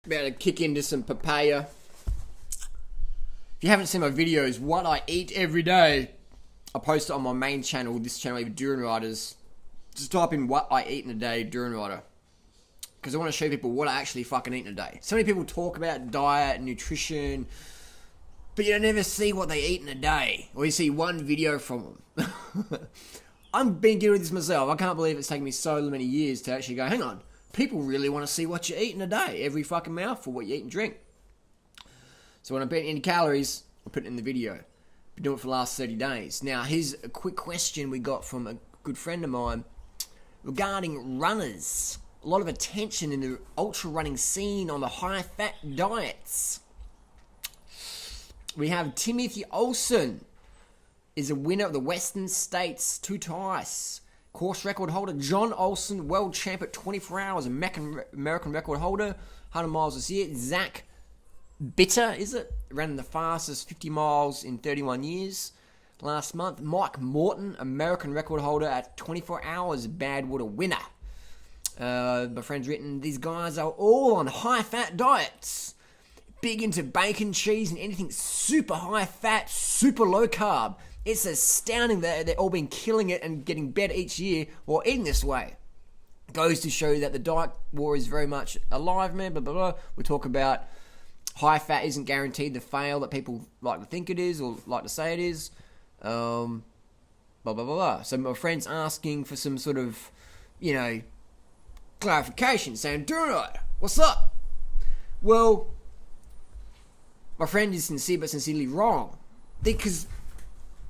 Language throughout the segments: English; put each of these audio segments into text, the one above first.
About to kick into some papaya. If you haven't seen my videos, what I eat every day, I post it on my main channel, this channel, Endurance Riders. Just type in what I eat in a day, Endurance Rider. Because I want to show people what I actually fucking eat in a day. So many people talk about diet and nutrition, but you don't never see what they eat in a day. Or you see one video from them. I'm being guilty of this myself. I can't believe it's taken me so many years to actually go, hang on. People really want to see what you eat in a day. Every fucking mouthful, what you eat and drink. So when I'm putting any calories, I put it in the video. Been doing it for the last 30 days. Now, here's a quick question we got from a good friend of mine regarding runners. A lot of attention in the ultra running scene on the high-fat diets. We have Timothy Olsen is a winner of the Western States twice. Course record holder John Olsen, world champ at 24 hours, American record holder, 100 miles this year. Zach Bitter, is it? Ran the fastest 50 miles in 31 years last month. Mike Morton, American record holder at 24 hours, Badwater winner. My friend's written, these guys are all on high-fat diets. Big into bacon, cheese, and anything super high-fat, super low-carb. It's astounding that they've all been killing it and getting better each year while eating this way. Goes to show that the diet war is very much alive, man, blah, blah, blah. We talk about high fat isn't guaranteed the fail that people like to think it is or like to say it is. Blah, blah, blah, blah. So my friend's asking for some sort of, clarification, saying, Dude, what's up? Well, my friend is sincere but sincerely wrong. Because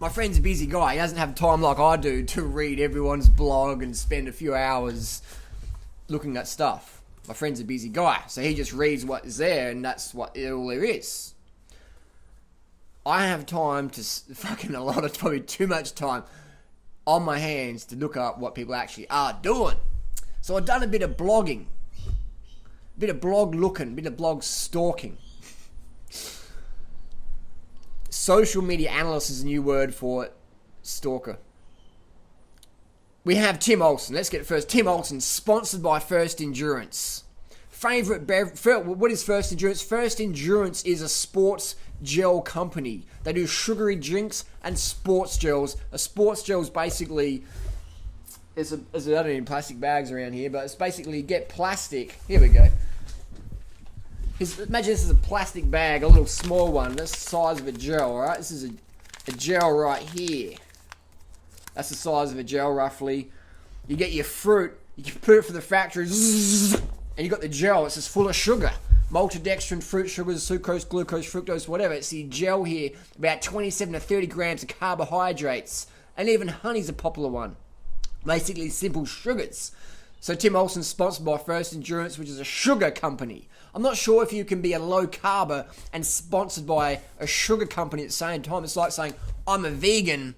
my friend's a busy guy. He doesn't have time like I do to read everyone's blog and spend a few hours looking at stuff. My friend's a busy guy, so he just reads what is there, and that's what all there is. I have time to probably too much time on my hands to look up what people actually are doing. So I've done a bit of blogging, a bit of blog looking, a bit of blog stalking. Social media analyst is a new word for stalker. We have Tim Olsen. Let's get it first. Tim Olsen, sponsored by First Endurance. What is First Endurance? First Endurance is a sports gel company. They do sugary drinks and sports gels. A sports gel is basically, I don't know any plastic bags around here, but it's basically get plastic. Here we go. Imagine this is a plastic bag, a little small one. That's the size of a gel, alright? This is a gel right here. That's the size of a gel, roughly. You get your fruit, you can put it for the factory, and you got the gel. It's just full of sugar. Maltodextrin, fruit sugars, sucrose, glucose, fructose, whatever. It's the gel here, about 27 to 30 grams of carbohydrates. And even honey's a popular one. Basically, simple sugars. So Tim Olsen's sponsored by First Endurance, which is a sugar company. I'm not sure if you can be a low carber and sponsored by a sugar company at the same time. It's like saying, I'm a vegan,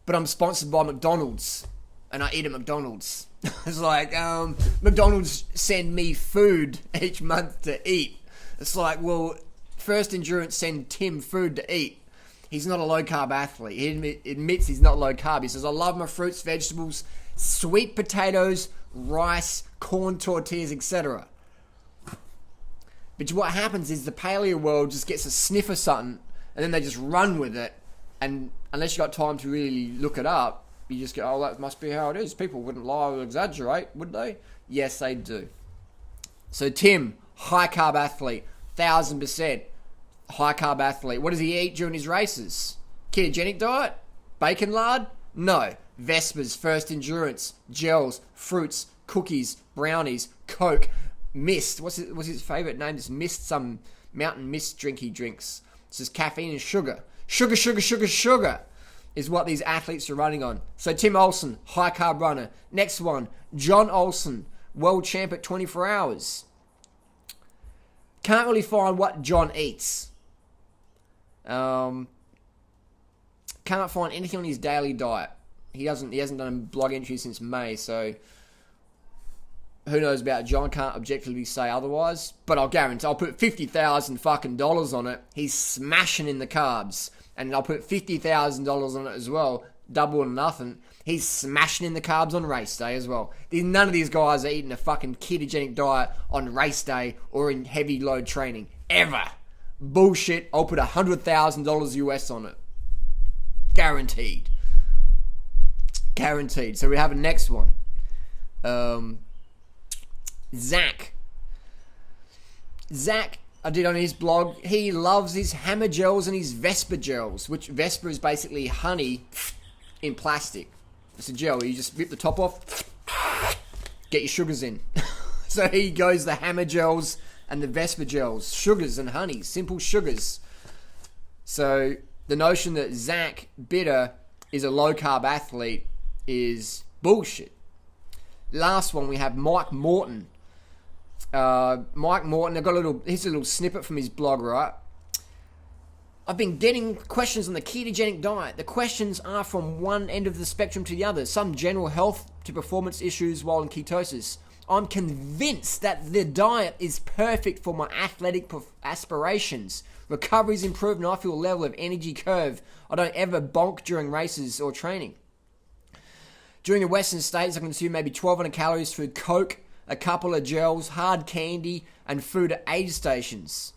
but I'm sponsored by McDonald's, and I eat at McDonald's. It's like, McDonald's send me food each month to eat. It's like, well, First Endurance send Tim food to eat. He's not a low-carb athlete. He admits he's not low-carb. He says, I love my fruits, vegetables, sweet potatoes, rice, corn tortillas, etc. But what happens is the paleo world just gets a sniff of something, and then they just run with it. And unless you got time to really look it up, you just go, oh, that must be how it is. People wouldn't lie or exaggerate, would they? Yes, they do. So Tim, high-carb athlete, 1,000% high-carb athlete. What does he eat during his races? Ketogenic diet? Bacon lard? No. Vespers, First Endurance, gels, fruits, cookies, brownies, Coke, Mist. What's his favourite name? Just Mist, some mountain mist drink he drinks. It says caffeine and sugar. Sugar is what these athletes are running on. So Tim Olsen, high carb runner. Next one, John Olsen, world champ at 24 hours. Can't really find what John eats. Can't find anything on his daily diet. He hasn't done a blog entry since May, so who knows about John? Can't objectively say otherwise, but I'll guarantee I'll put $50,000 on it. He's smashing in the carbs, and I'll put $50,000 on it as well, double or nothing. He's smashing in the carbs on race day as well. None of these guys are eating a fucking ketogenic diet on race day or in heavy load training. Ever. Bullshit. I'll put $100,000 US on it. Guaranteed. Guaranteed. So we have a next one. Zach, I did on his blog, he loves his hammer gels and his Vesper gels, which Vesper is basically honey in plastic. It's a gel. You just rip the top off, get your sugars in. So he goes the hammer gels and the Vesper gels, sugars and honey, simple sugars. So the notion that Zach Bitter is a low carb athlete is bullshit. Last one, we have Mike Morton. Mike Morton, here's a little snippet from his blog, right? I've been getting questions on the ketogenic diet. The questions are from one end of the spectrum to the other. Some general health to performance issues while in ketosis. I'm convinced that the diet is perfect for my athletic aspirations. Recovery's improved and I feel a level of energy curve. I don't ever bonk during races or training. During the Western States, I consume maybe 1,200 calories through Coke, a couple of gels, hard candy, and food at aid stations.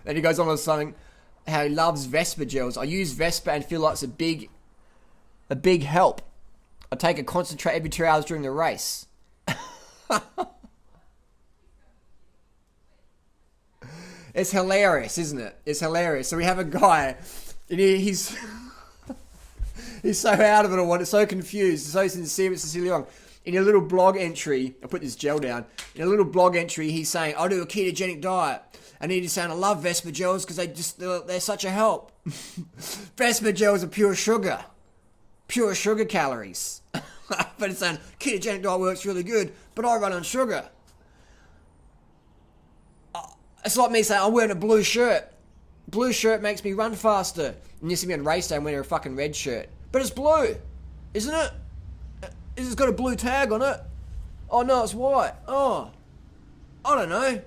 Then he goes on with something, how he loves Vesper gels. I use Vesper and feel like it's a big help. I take a concentrate every 2 hours during the race. It's hilarious, isn't it? It's hilarious. So we have a guy, and he's so out of it all, so confused, so sincere, but sincerely wrong. In a little blog entry, I put this gel down. In a little blog entry, he's saying, I do a ketogenic diet. And he's saying, I love Vesper gels because they're such a help. Vesper gels are pure sugar calories. But it's saying, ketogenic diet works really good, but I run on sugar. It's like me saying, I'm wearing a blue shirt. Blue shirt makes me run faster. And you see me on race day, I'm wearing a fucking red shirt. But it's blue, isn't it? It's got a blue tag on it. Oh no, it's white. Oh, I don't know.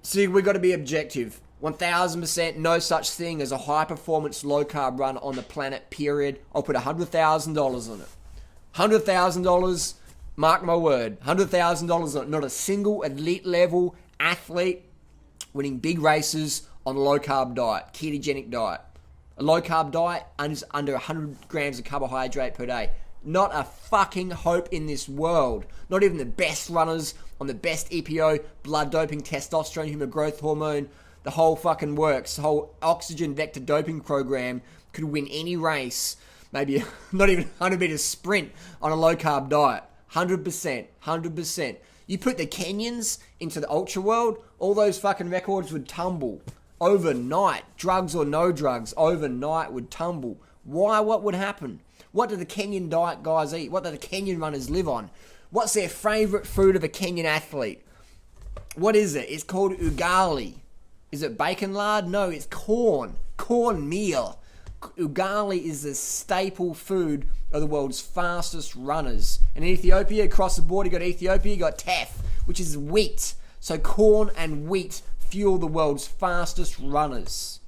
See, we've got to be objective. 1,000% no such thing as a high-performance low-carb run on the planet, period. I'll put $100,000 on it. $100,000, mark my word. $100,000 on it. Not a single elite-level athlete winning big races on a low-carb diet, ketogenic diet. A low-carb diet is under 100 grams of carbohydrate per day. Not a fucking hope in this world. Not even the best runners on the best EPO, blood doping, testosterone, human growth hormone, the whole fucking works, the whole oxygen vector doping program could win any race, maybe not even 100 meter sprint on a low carb diet. 100%. You put the Kenyans into the ultra world, all those fucking records would tumble. Overnight, drugs or no drugs, overnight would tumble. Why? What would happen? What do the Kenyan diet guys eat? What do the Kenyan runners live on? What's their favourite food of a Kenyan athlete? What is it? It's called ugali. Is it bacon lard? No, it's corn. Corn meal. Ugali is the staple food of the world's fastest runners. And in Ethiopia, across the border, you got Ethiopia, you got teff, which is wheat. So corn and wheat fuel the world's fastest runners.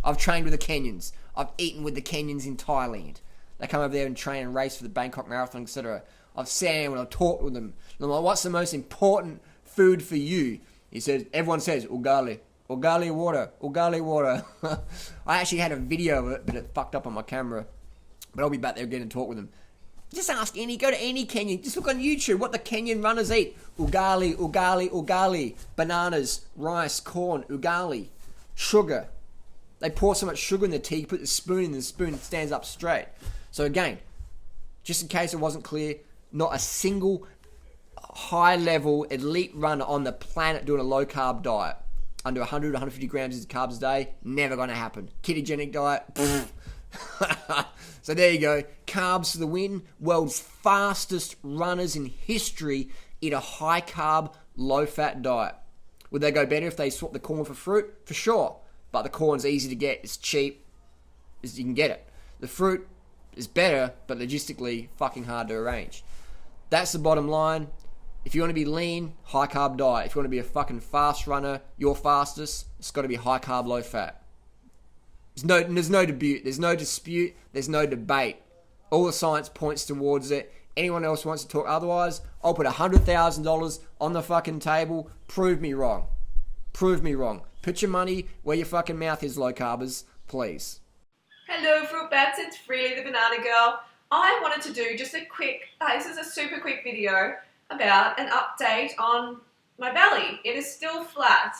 I've trained with the Kenyans. I've eaten with the Kenyans in Thailand. They come over there and train and race for the Bangkok Marathon, etc. I've sat down and I've talked with them. And I'm like, what's the most important food for you? He says, everyone says, ugali. Ugali water. Ugali water. I actually had a video of it, but it fucked up on my camera. But I'll be back there again and talk with them. Just ask go to any Kenyan. Just look on YouTube what the Kenyan runners eat. Ugali, ugali, ugali. Bananas, rice, corn, ugali. Sugar. They pour so much sugar in the tea, you put the spoon in, the spoon stands up straight. So again, just in case it wasn't clear, not a single high-level elite runner on the planet doing a low-carb diet. Under 100, 150 grams of carbs a day, never going to happen. Ketogenic diet, So there you go. Carbs for the win. World's fastest runners in history eat a high-carb, low-fat diet. Would they go better if they swap the corn for fruit? For sure. But the corn's easy to get. It's cheap. You can get it. The fruit is better, but logistically fucking hard to arrange. That's the bottom line. If you want to be lean, high carb diet. If you want to be a fucking fast runner, your fastest, it's got to be high carb, low fat. There's no debate. There's no dispute. There's no debate. All the science points towards it. Anyone else wants to talk otherwise, I'll put $100,000 on the fucking table. Prove me wrong. Prove me wrong. Put your money where your fucking mouth is, low carbers, please. Hello Fruit Bats, it's Freely the Banana Girl. I wanted to do just a quick, this is a super quick video about an update on my belly. It is still flat.